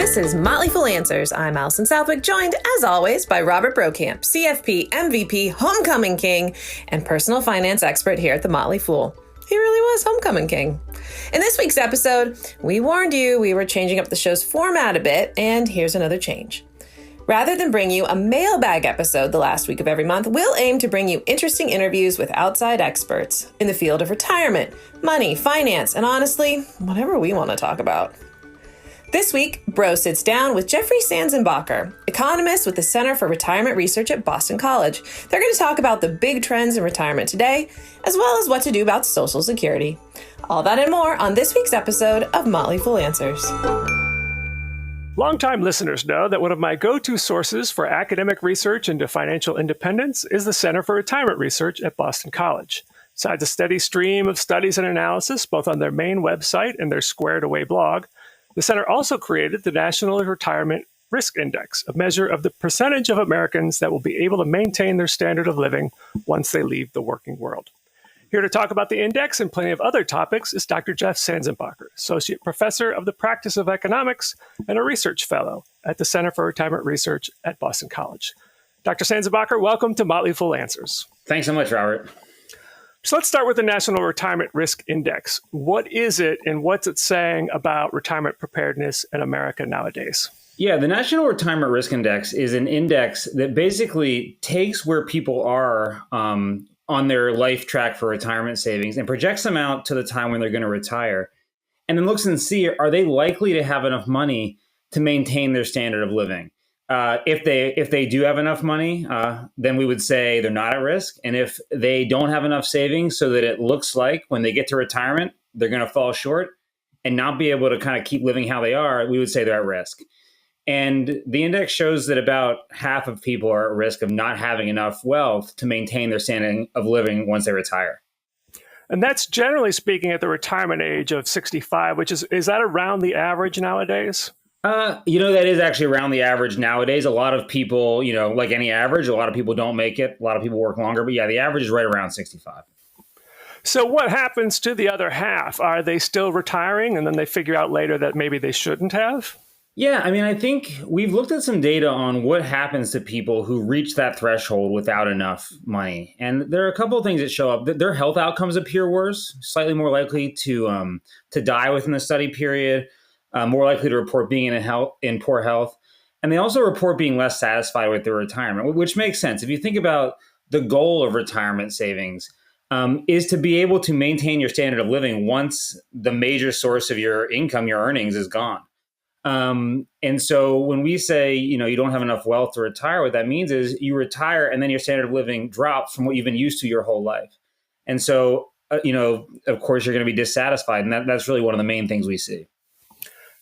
This is Motley Fool Answers. I'm Allison Southwick, joined, as always, by Robert Brokamp, CFP, MVP, Homecoming King, and personal finance expert here at the Motley Fool. He really was Homecoming King. In this week's episode, we warned you we were changing up the show's format a bit, and here's another change. Rather than bring you a mailbag episode the last week of every month, we'll aim to bring you interesting interviews with outside experts in the field of retirement, money, finance, and honestly, whatever we want to talk about. This week, Bro sits down with Geoffrey Sanzenbacher, economist with the Center for Retirement Research at Boston College. They're going to talk about the big trends in retirement today, as well as what to do about Social Security. All that and more on this week's episode of Motley Fool Answers. Longtime listeners know that one of my go-to sources for academic research into financial independence is the Center for Retirement Research at Boston College. Besides a steady stream of studies and analysis, both on their main website and their Squared Away blog, the center also created the National Retirement Risk Index, a measure of the percentage of Americans that will be able to maintain their standard of living once they leave the working world. Here to talk about the index and plenty of other topics is Dr. Geoff Sanzenbacher, Associate Professor of the Practice of Economics and a Research Fellow at the Center for Retirement Research at Boston College. Dr. Sanzenbacher, welcome to Motley Fool Answers. Thanks so much, Robert. So let's start with the National Retirement Risk Index. What is it and what's it saying about retirement preparedness in America nowadays? Yeah, the National Retirement Risk Index is an index that basically takes where people are on their life track for retirement savings and projects them out to the time when they're going to retire, and then looks and see, are they likely to have enough money to maintain their standard of living? If they do have enough money, then we would say they're not at risk. And if they don't have enough savings so that it looks like when they get to retirement, they're going to fall short and not be able to kind of keep living how they are, we would say they're at risk. And the index shows that about half of people are at risk of not having enough wealth to maintain their standard of living once they retire. And that's generally speaking at the retirement age of 65, which is that around the average nowadays? That is actually around the average nowadays. A lot of people, like any average, a lot of people don't make it. A lot of people work longer. But yeah, the average is right around 65. So what happens to the other half? Are they still retiring and then they figure out later that maybe they shouldn't have? Yeah, I think we've looked at some data on what happens to people who reach that threshold without enough money. And there are a couple of things that show up. Their health outcomes appear worse, slightly more likely to die within the study period, more likely to report being in poor health. And they also report being less satisfied with their retirement, which makes sense. If you think about the goal of retirement savings, is to be able to maintain your standard of living once the major source of your income, your earnings, is gone. And so when we say, you don't have enough wealth to retire, what that means is you retire and then your standard of living drops from what you've been used to your whole life. And so, of course, you're going to be dissatisfied. And that's really one of the main things we see.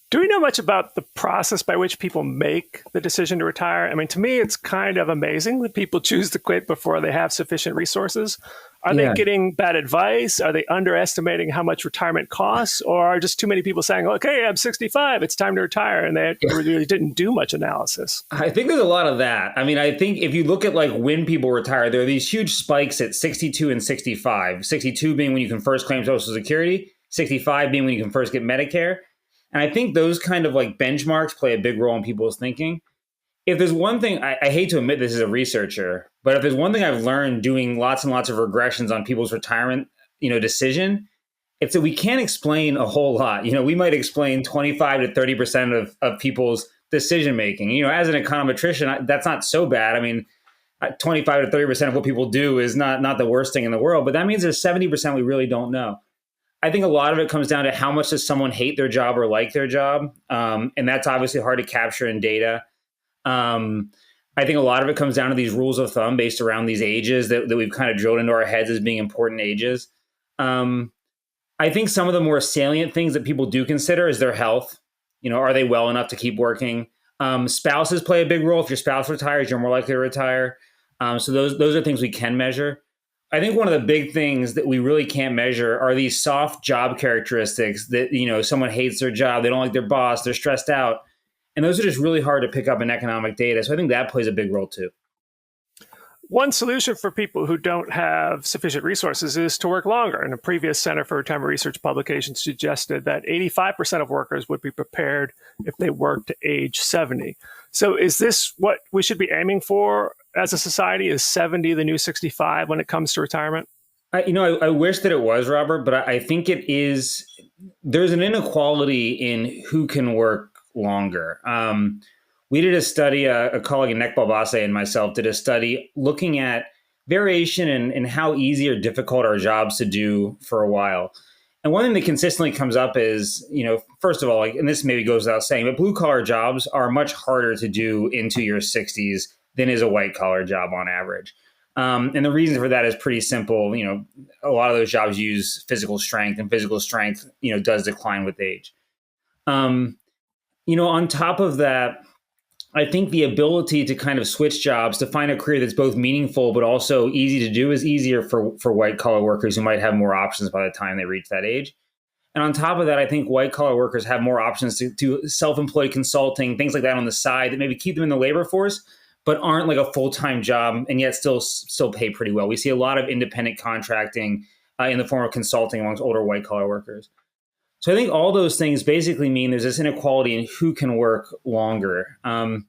Do we know much about the process by which people make the decision to retire? To me, it's kind of amazing that people choose to quit before they have sufficient resources. Are they getting bad advice? Are they underestimating how much retirement costs? Or are just too many people saying, okay, I'm 65, it's time to retire, and they really didn't do much analysis? I think there's a lot of that. I think if you look at when people retire, there are these huge spikes at 62 and 65. 62 being when you can first claim Social Security, 65 being when you can first get Medicare. And I think those kind of benchmarks play a big role in people's thinking. If there's one thing, I hate to admit this as a researcher, but if there's one thing I've learned doing lots and lots of regressions on people's retirement, decision, it's that we can't explain a whole lot. We might explain 25 to 30% of people's decision making. As an econometrician, that's not so bad. 25 to 30% of what people do is not the worst thing in the world, but that means there's 70% we really don't know. I think a lot of it comes down to how much does someone hate their job or like their job. And that's obviously hard to capture in data. I think a lot of it comes down to these rules of thumb based around these ages that we've kind of drilled into our heads as being important ages. I think some of the more salient things that people do consider is their health. Are they well enough to keep working? Spouses play a big role. If your spouse retires, you're more likely to retire. So those are things we can measure. I think one of the big things that we really can't measure are these soft job characteristics that, someone hates their job, they don't like their boss, they're stressed out. And those are just really hard to pick up in economic data. So I think that plays a big role too. One solution for people who don't have sufficient resources is to work longer. And a previous Center for Retirement Research publication suggested that 85% of workers would be prepared if they worked to age 70. So is this what we should be aiming for as a society? Is 70 the new 65 when it comes to retirement? I wish that it was, Robert, but I think it is. There's an inequality in who can work longer. We did a study, a colleague, Nek Balbase, and myself did a study looking at variation in how easy or difficult our jobs to do for a while. And one thing that consistently comes up is, first of all, and this maybe goes without saying, but blue collar jobs are much harder to do into your 60s than is a white collar job on average. And the reason for that is pretty simple. A lot of those jobs use physical strength, and physical strength, does decline with age. On top of that, I think the ability to kind of switch jobs to find a career that's both meaningful but also easy to do is easier for white collar workers who might have more options by the time they reach that age. And on top of that, I think white collar workers have more options to do self-employed consulting, things like that on the side that maybe keep them in the labor force, but aren't like a full-time job and yet still pay pretty well. We see a lot of independent contracting in the form of consulting amongst older white collar workers. So I think all those things basically mean there's this inequality in who can work longer. And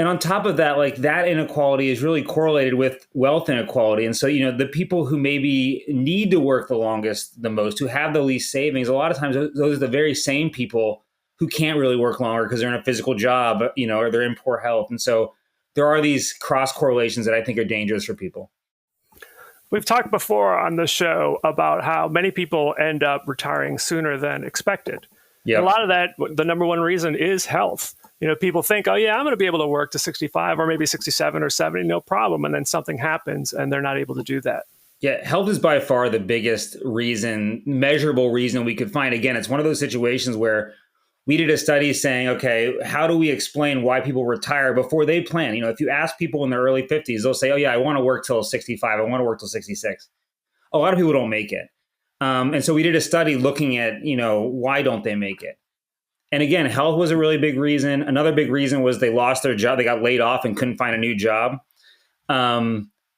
on top of that, like that inequality is really correlated with wealth inequality. And so, the people who maybe need to work the most, who have the least savings, a lot of times those are the very same people who can't really work longer because they're in a physical job, or they're in poor health. And so there are these cross correlations that I think are dangerous for people. We've talked before on the show about how many people end up retiring sooner than expected. Yep. A lot of that, the number one reason is health. People think, oh, yeah, I'm going to be able to work to 65 or maybe 67 or 70, no problem. And then something happens and they're not able to do that. Yeah, health is by far the biggest reason, measurable reason we could find. Again, it's one of those situations where we did a study saying, okay, how do we explain why people retire before they plan? If you ask people in their early 50s, they'll say, oh, yeah, I want to work till 65. I want to work till 66. A lot of people don't make it. And so we did a study looking at, why don't they make it? And again, health was a really big reason. Another big reason was they lost their job. They got laid off and couldn't find a new job.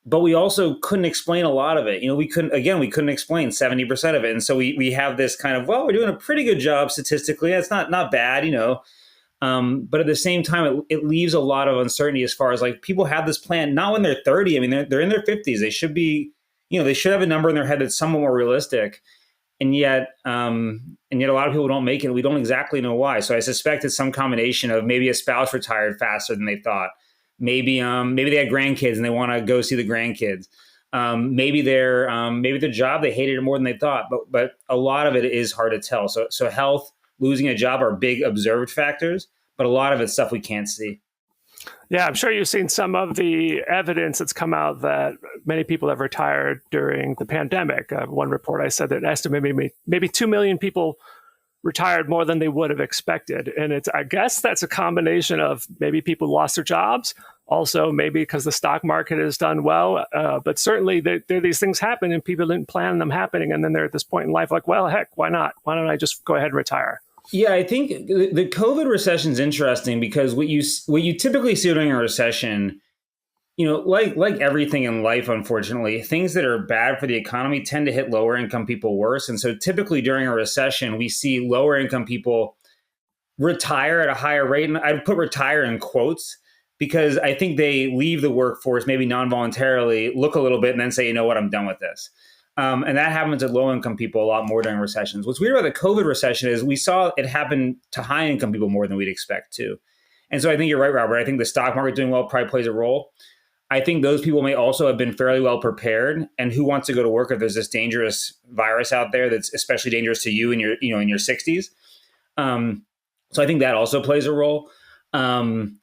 But we also couldn't explain a lot of it. We couldn't explain 70% of it. And so we have this kind of, well, we're doing a pretty good job statistically. It's not bad, but at the same time, it leaves a lot of uncertainty as far as like people have this plan, not when they're 30. I mean, they're in their 50s. They should be, they should have a number in their head that's somewhat more realistic. And yet a lot of people don't make it. We don't exactly know why. So I suspect it's some combination of maybe a spouse retired faster than they thought. Maybe they had grandkids and they want to go see the grandkids. Maybe their job, they hated it more than they thought. But a lot of it is hard to tell. So health, losing a job are big observed factors, but a lot of it's stuff we can't see. Yeah, I'm sure you've seen some of the evidence that's come out that many people have retired during the pandemic. One report I said that estimated maybe 2 million people retired more than they would have expected. And I guess that's a combination of maybe people lost their jobs, also maybe because the stock market has done well. But certainly these things happen and people didn't plan them happening. And then they're at this point in life like, well, heck, why not? Why don't I just go ahead and retire? Yeah, I think the COVID recession is interesting because what you typically see during a recession, like everything in life, unfortunately, things that are bad for the economy tend to hit lower income people worse. And so typically during a recession, we see lower income people retire at a higher rate. And I'd put retire in quotes because I think they leave the workforce maybe non-voluntarily, look a little bit and then say, you know what, I'm done with this. And that happens at low-income people a lot more during recessions. What's weird about the COVID recession is we saw it happen to high-income people more than we'd expect too. And so I think you're right, Robert. I think the stock market doing well probably plays a role. I think those people may also have been fairly well prepared. And who wants to go to work if there's this dangerous virus out there that's especially dangerous to you in your 60s? So I think that also plays a role. And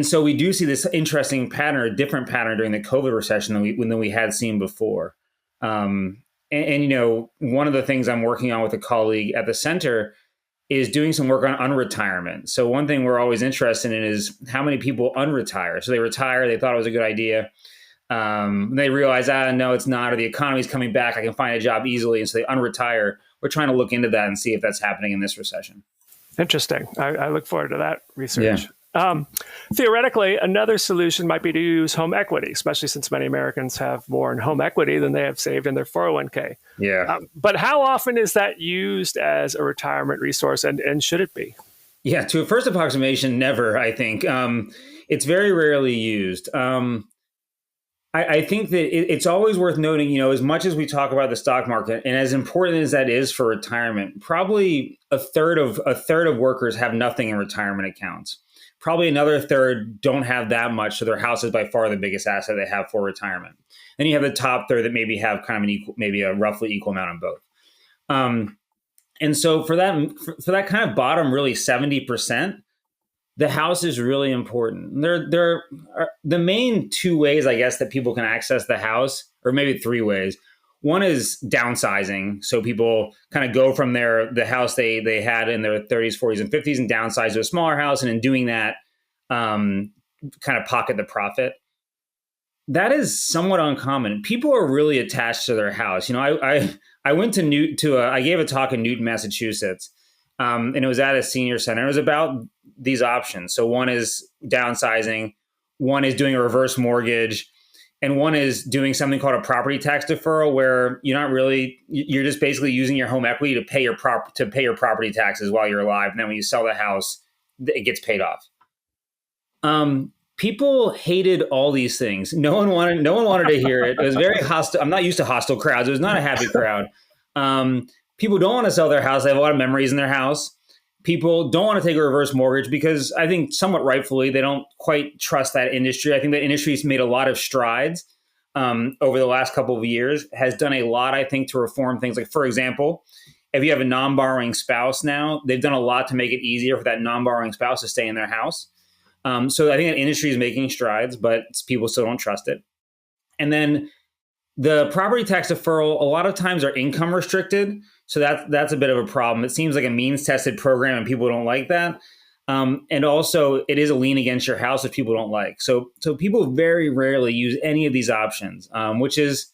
so we do see this interesting pattern, a different pattern during the COVID recession than we had seen before. One of the things I'm working on with a colleague at the center is doing some work on unretirement. So one thing we're always interested in is how many people unretire. So they retire, they thought it was a good idea. They realize, no, it's not, or the economy's coming back, I can find a job easily. And so they unretire. We're trying to look into that and see if that's happening in this recession. Interesting. I look forward to that research. Yeah. Theoretically, another solution might be to use home equity, especially since many Americans have more in home equity than they have saved in their 401k. Yeah. But how often is that used as a retirement resource, and should it be? Yeah, to a first approximation, never, I think. It's very rarely used. I think that it's always worth noting, as much as we talk about the stock market and as important as that is for retirement, probably a third of workers have nothing in retirement accounts. Probably another third don't have that much, so their house is by far the biggest asset they have for retirement. Then you have the top third that maybe have kind of maybe a roughly equal amount on both. And so for that kind of bottom, really 70%, the house is really important. There are the main two ways, I guess, that people can access the house, or maybe three ways. One is downsizing. So people kind of go from the house they had in their 30s, 40s, and 50s and downsize to a smaller house. And in doing that, kind of pocket the profit. That is somewhat uncommon. People are really attached to their house. I went I gave a talk in Newton, Massachusetts, and it was at a senior center. It was about these options. So one is downsizing, one is doing a reverse mortgage, and one is doing something called a property tax deferral, where you're just basically using your home equity to pay your property taxes while you're alive, and then when you sell the house, it gets paid off. People hated all these things. No one wanted to hear it. It was very hostile. I'm not used to hostile crowds. It was not a happy crowd. People don't want to sell their house. They have a lot of memories in their house. People don't want to take a reverse mortgage because I think somewhat rightfully, they don't quite trust that industry. I think that industry has made a lot of strides over the last couple of years, has done a lot, I think, to reform things. Like, for example, if you have a non-borrowing spouse now, they've done a lot to make it easier for that non-borrowing spouse to stay in their house. So I think that industry is making strides, but people still don't trust it. And then the property tax deferral, a lot of times are income restricted. So that's a bit of a problem. It seems like a means tested program and people don't like that. And also it is a lien against your house if people don't like. So people very rarely use any of these options, which is,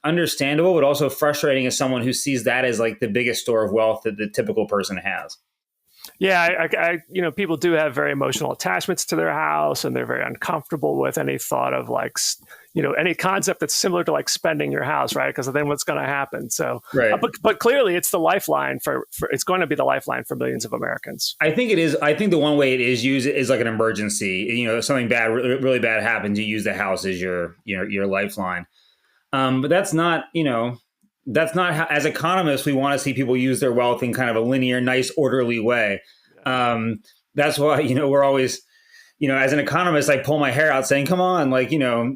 understandable, but also frustrating as someone who sees that as like the biggest store of wealth that the typical person has. Yeah, people do have very emotional attachments to their house, and they're very uncomfortable with any thought of any concept that's similar to like spending your house, right? Because then what's going to happen? So, right. But clearly, it's the lifeline for it's going to be the lifeline for millions of Americans. I think it is. I think the one way it is used is like an emergency. If something bad, really bad happens, you use the house as your lifeline. But that's not, That's not how, as economists, we want to see people use their wealth in kind of a linear, nice, orderly way. That's why, we're always, as an economist, I pull my hair out saying, come on,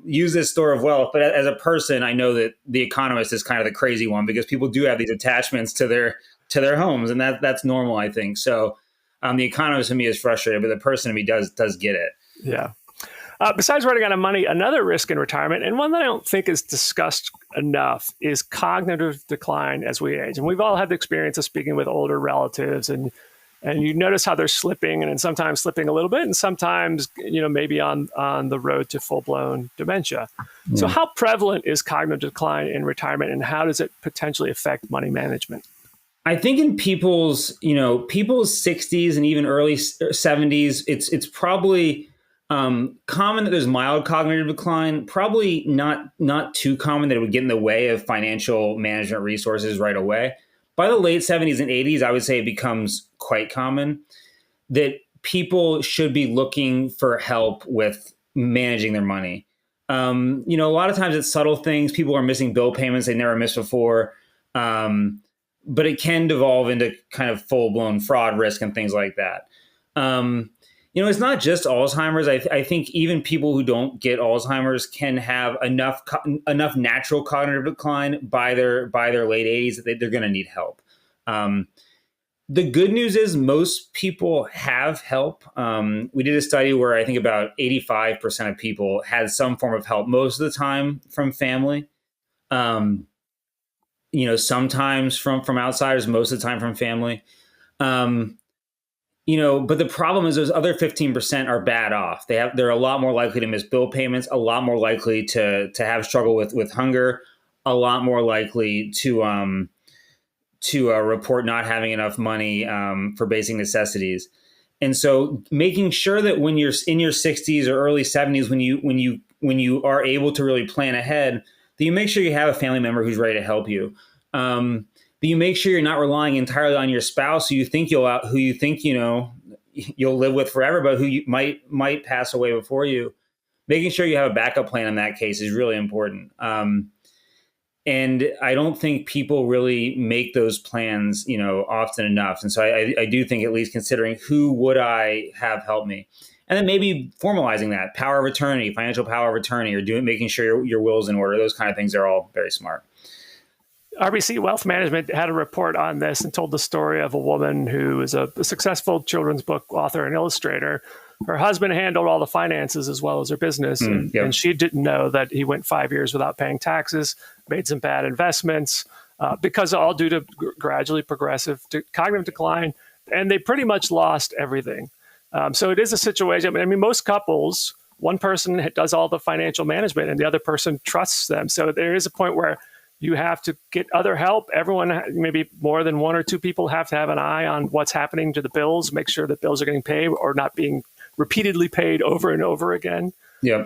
use this store of wealth. But as a person, I know that the economist is kind of the crazy one because people do have these attachments to their homes. And that's normal, I think. So the economist in me is frustrated, but the person in me does get it. Yeah. Besides running out of money, another risk in retirement, and one that I don't think is discussed enough, is cognitive decline as we age. And we've all had the experience of speaking with older relatives, and you notice how they're slipping, and sometimes slipping a little bit, and sometimes maybe on the road to full-blown dementia. Yeah. So how prevalent is cognitive decline in retirement, and how does it potentially affect money management? I think in people's 60s and even early 70s, it's probably common that there's mild cognitive decline, probably not too common that it would get in the way of financial management resources right away. By the late 70s and 80s, I would say it becomes quite common that people should be looking for help with managing their money. A lot of times it's subtle things. People are missing bill payments they never missed before. But it can devolve into kind of full-blown fraud risk and things like that. It's not just Alzheimer's. I think even people who don't get Alzheimer's can have enough natural cognitive decline by their late 80s that they're going to need help. The good news is most people have help. We did a study where I think about 85% of people had some form of help, most of the time from family. Sometimes from outsiders, most of the time from family. But the problem is those other 15% are bad off. They're a lot more likely to miss bill payments, a lot more likely to have struggle with hunger, a lot more likely to report not having enough money for basic necessities. And so making sure that when you're in your 60s or early 70s, when you are able to really plan ahead, that you make sure you have a family member who's ready to help you. But you make sure you're not relying entirely on your spouse who you think you'll live with forever, but who you might pass away before you. Making sure you have a backup plan in that case is really important. And I don't think people really make those plans, often enough. And so I do think at least considering who would I have help me, and then maybe formalizing that power of attorney, financial power of attorney, or making sure your will's in order. Those kind of things are all very smart. RBC Wealth Management had a report on this and told the story of a woman who is a successful children's book author and illustrator. Her husband handled all the finances as well as her business, and she didn't know that he went 5 years without paying taxes, made some bad investments, because all due to gradually progressive cognitive decline, and they pretty much lost everything. So it is a situation. I mean, most couples, one person does all the financial management and the other person trusts them. So there is a point where you have to get other help. Everyone, maybe more than one or two people, have to have an eye on what's happening to the bills, make sure that bills are getting paid or not being repeatedly paid over and over again. Yeah.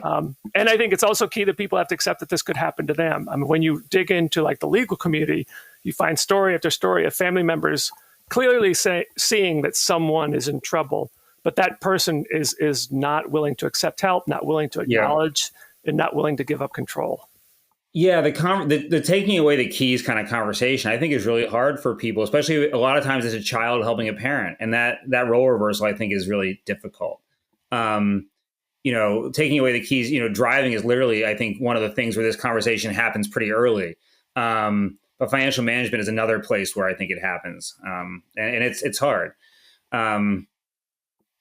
And I think it's also key that people have to accept that this could happen to them. I mean, when you dig into like the legal community, you find story after story of family members clearly seeing that someone is in trouble, but that person is not willing to accept help, not willing to acknowledge, and not willing to give up control. Yeah, the taking away the keys kind of conversation, I think, is really hard for people, especially a lot of times as a child helping a parent. And that role reversal, I think, is really difficult. Taking away the keys, driving is literally, I think, one of the things where this conversation happens pretty early. But financial management is another place where I think it happens. And it's hard.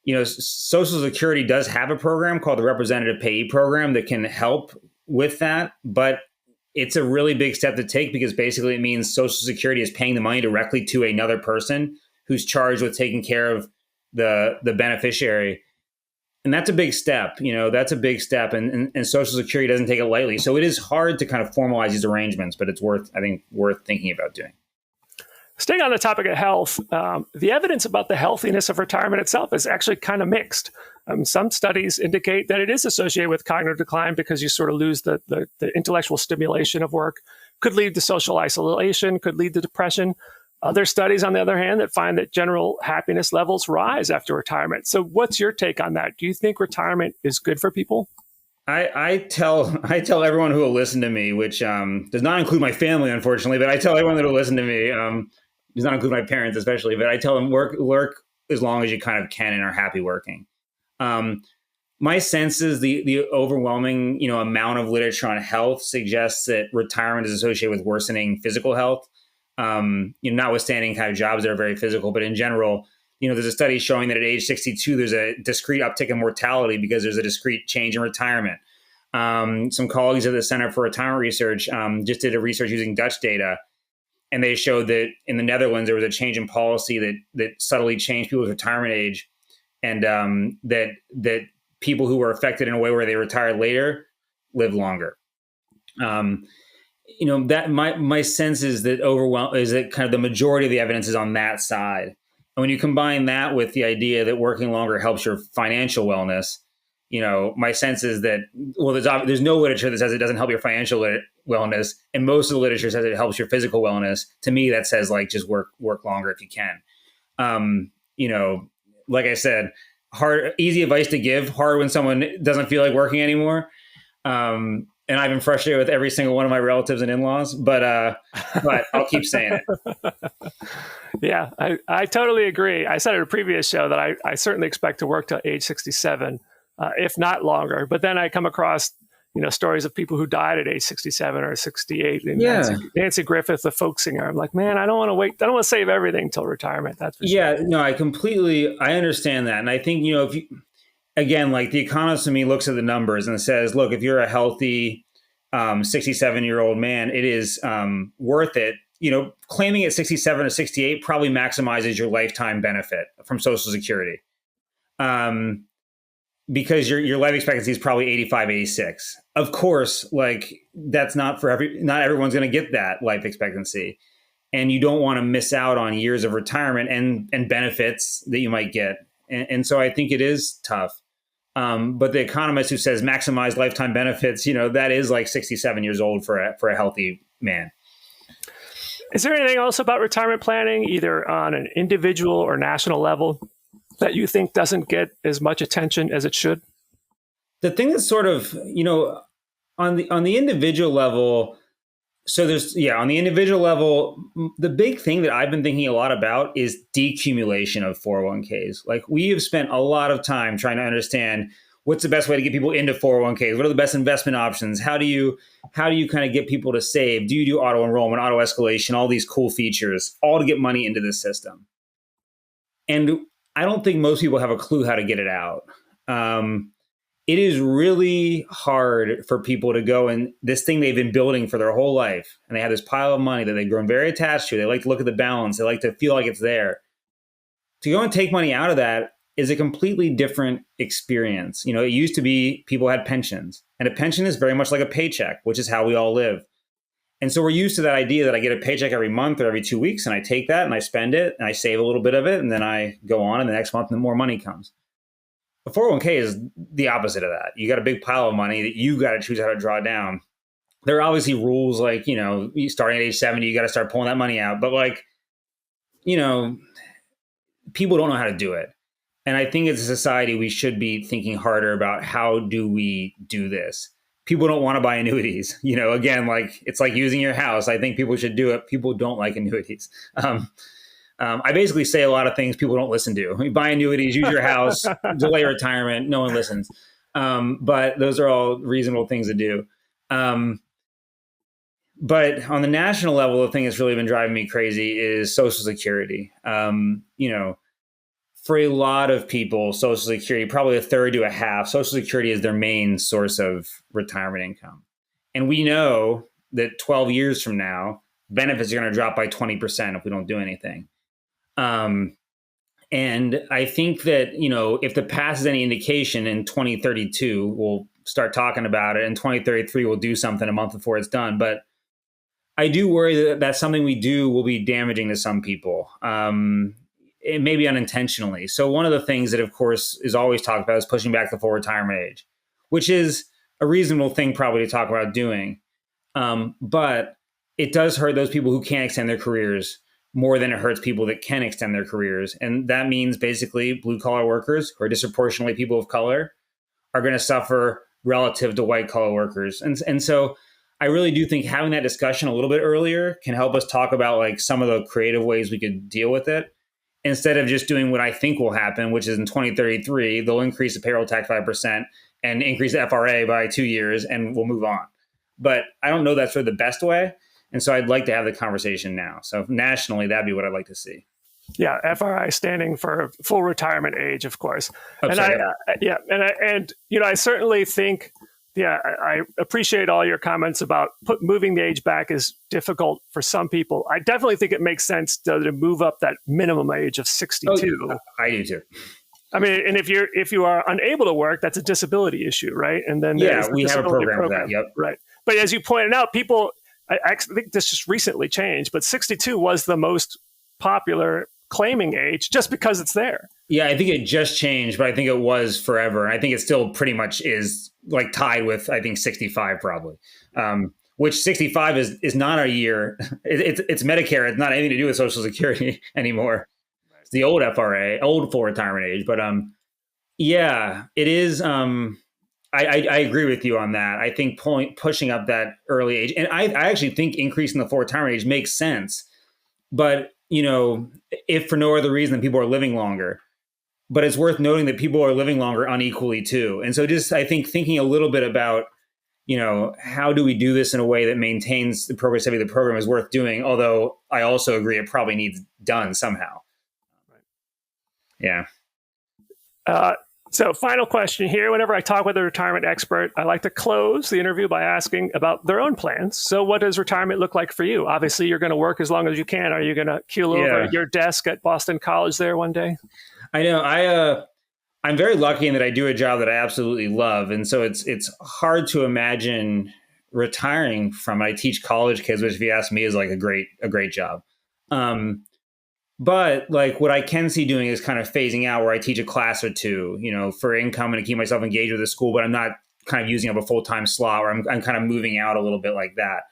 Social Security does have a program called the Representative Payee Program that can help with that. But it's a really big step to take because basically it means Social Security is paying the money directly to another person who's charged with taking care of the beneficiary. And that's a big step, that's a big step. And Social Security doesn't take it lightly. So it is hard to kind of formalize these arrangements, but it's worth thinking about doing. Staying on the topic of health, the evidence about the healthiness of retirement itself is actually kind of mixed. Some studies indicate that it is associated with cognitive decline because you sort of lose the intellectual stimulation of work, could lead to social isolation, could lead to depression. Other studies, on the other hand, that find that general happiness levels rise after retirement. So what's your take on that? Do you think retirement is good for people? I tell everyone who will listen to me, which does not include my family, unfortunately, but I tell everyone that will listen to me, does not include my parents especially, but I tell them work as long as you kind of can and are happy working. My sense is the overwhelming amount of literature on health suggests that retirement is associated with worsening physical health. Notwithstanding kind of jobs that are very physical, but in general, there's a study showing that at age 62, there's a discrete uptick in mortality because there's a discrete change in retirement. Some colleagues at the Center for Retirement Research just did a research using Dutch data, and they showed that in the Netherlands, there was a change in policy that subtly changed people's retirement age, and that people who were affected in a way where they retired later live longer. That my sense is that kind of the majority of the evidence is on that side. And when you combine that with the idea that working longer helps your financial wellness, my sense is that, there's no literature that says it doesn't help your financial wellness. And most of the literature says it helps your physical wellness. To me, that says just work longer if you can. Like I said, easy advice to give, hard when someone doesn't feel like working anymore. And I've been frustrated with every single one of my relatives and in-laws, but I'll keep saying it. Yeah, I totally agree. I said in a previous show that I certainly expect to work till age 67, if not longer. But then I come across, stories of people who died at age 67 or 68. And Nancy Griffith, the folk singer. I'm like, man, I don't want to wait. I don't want to save everything till retirement. That's for sure. Yeah, no, I understand that. And I think, if you, again, like the economist in me looks at the numbers and says, look, if you're a healthy 67-year-old man, it is worth it. Claiming at 67 or 68 probably maximizes your lifetime benefit from Social Security. Because your life expectancy is probably 85, 86. Of course, that's not not everyone's going to get that life expectancy. And you don't want to miss out on years of retirement and benefits that you might get And so I think it is tough. But the economist who says maximize lifetime benefits, that is like 67 years old for a healthy man. Is there anything else about retirement planning, either on an individual or national level, that you think doesn't get as much attention as it should? The thing that's sort of, on the individual level, so on the individual level, the big thing that I've been thinking a lot about is decumulation of 401ks. Like, we have spent a lot of time trying to understand what's the best way to get people into 401ks. What are the best investment options? How do you kind of get people to save? Do you do auto enrollment, auto escalation, all these cool features, all to get money into this system? And I don't think most people have a clue how to get it out. It is really hard for people to go and this thing they've been building for their whole life, and they have this pile of money that they've grown very attached to. They like to look at the balance. They like to feel like it's there. To go and take money out of that is a completely different experience. It used to be people had pensions, and a pension is very much like a paycheck, which is how we all live. And so we're used to that idea that I get a paycheck every month or every 2 weeks, and I take that and I spend it and I save a little bit of it, and then I go on, and the next month more money comes. A 401k is the opposite of that. You got a big pile of money that you got to choose how to draw down. There are obviously rules like, starting at age 70, you got to start pulling that money out. But people don't know how to do it. And I think as a society, we should be thinking harder about how do we do this. People don't want to buy annuities. Again, it's like using your house. I think people should do it. People don't like annuities. I basically say a lot of things people don't listen to. Buy annuities, use your house, delay retirement. No one listens. But those are all reasonable things to do. But on the national level, the thing that's really been driving me crazy is Social Security. For a lot of people, Social Security, probably a third to a half, Social Security is their main source of retirement income. And we know that 12 years from now, benefits are going to drop by 20% if we don't do anything. And I think that, if the past is any indication, in 2032, we'll start talking about it. In 2033, we'll do something a month before it's done. But I do worry that that's something we do will be damaging to some people. It may be unintentionally. So one of the things that, of course, is always talked about is pushing back the full retirement age, which is a reasonable thing probably to talk about doing. But it does hurt those people who can't extend their careers more than it hurts people that can extend their careers. And that means basically blue collar workers, who are disproportionately people of color, are going to suffer relative to white collar workers. And so I really do think having that discussion a little bit earlier can help us talk about some of the creative ways we could deal with it, instead of just doing what I think will happen, which is in 2033, they'll increase the payroll tax 5% and increase the FRA by 2 years, and we'll move on. But I don't know that's really the best way. And so I'd like to have the conversation now. So nationally, that'd be what I'd like to see. Yeah, FRI standing for full retirement age, of course. I certainly think, I appreciate all your comments about moving the age back is difficult for some people. I definitely think it makes sense to move up that minimum age of 62. Oh, I do too. I mean, and if you are unable to work, that's a disability issue, right? And then we have a program for that. Yep. Right. But as you pointed out, people, I think this just recently changed, but 62 was the most popular claiming age just because it's there. Yeah, I think it just changed, but I think it was forever. And I think it still pretty much is tied with, I think, 65 probably, which 65 is not a year. It's Medicare. It's not anything to do with Social Security anymore. It's the old FRA, old full retirement age. But it is. I agree with you on that. I think pushing up that early age, and I actually think increasing the full retirement age makes sense. But, if for no other reason than people are living longer. But it's worth noting that people are living longer unequally too. And so just, I think, thinking a little bit about, how do we do this in a way that maintains the progressivity of the program is worth doing. Although I also agree it probably needs done somehow. Yeah. So final question here. Whenever I talk with a retirement expert, I like to close the interview by asking about their own plans. So what does retirement look like for you? Obviously, you're going to work as long as you can. Are you going to keel over your desk at Boston College there one day? I know. I'm very lucky in that I do a job that I absolutely love. And so it's hard to imagine retiring from it. I teach college kids, which if you ask me is a great job. But like what I can see doing is kind of phasing out where I teach a class or two, for income and to keep myself engaged with the school, but I'm not kind of using up a full-time slot, or I'm kind of moving out a little bit like that.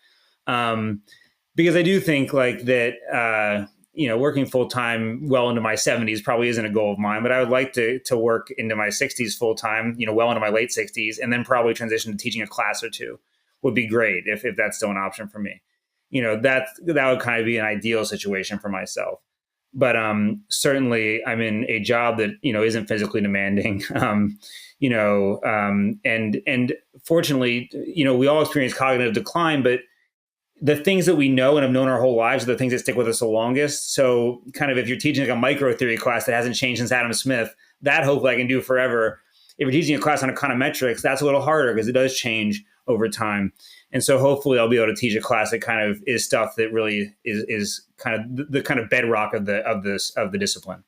Because I do think like that, working full-time well into my 70s probably isn't a goal of mine, but I would like to work into my 60s full-time, well into my late 60s, and then probably transition to teaching a class or two would be great if that's still an option for me. That would kind of be an ideal situation for myself. But certainly I'm in a job that, isn't physically demanding, and fortunately, we all experience cognitive decline, but the things that we know and have known our whole lives are the things that stick with us the longest. So kind of if you're teaching like a micro theory class that hasn't changed since Adam Smith, that hopefully I can do forever. If you're teaching a class on econometrics, that's a little harder because it does change over time. And so hopefully I'll be able to teach a class that kind of is stuff that really is kind of the kind of bedrock of the discipline.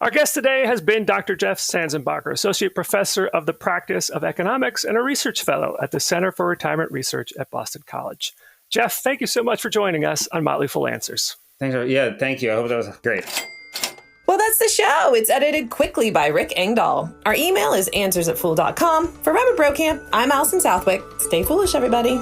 Our guest today has been Dr. Geoff Sanzenbacher, Associate Professor of the Practice of Economics and a Research Fellow at the Center for Retirement Research at Boston College. Geoff, thank you so much for joining us on Motley Fool Answers. Thanks. Yeah, thank you. I hope that was great. Well, that's the show. It's edited quickly by Rick Engdahl. Our email is answers@fool.com. For Robert Brokamp, I'm Allison Southwick. Stay foolish, everybody.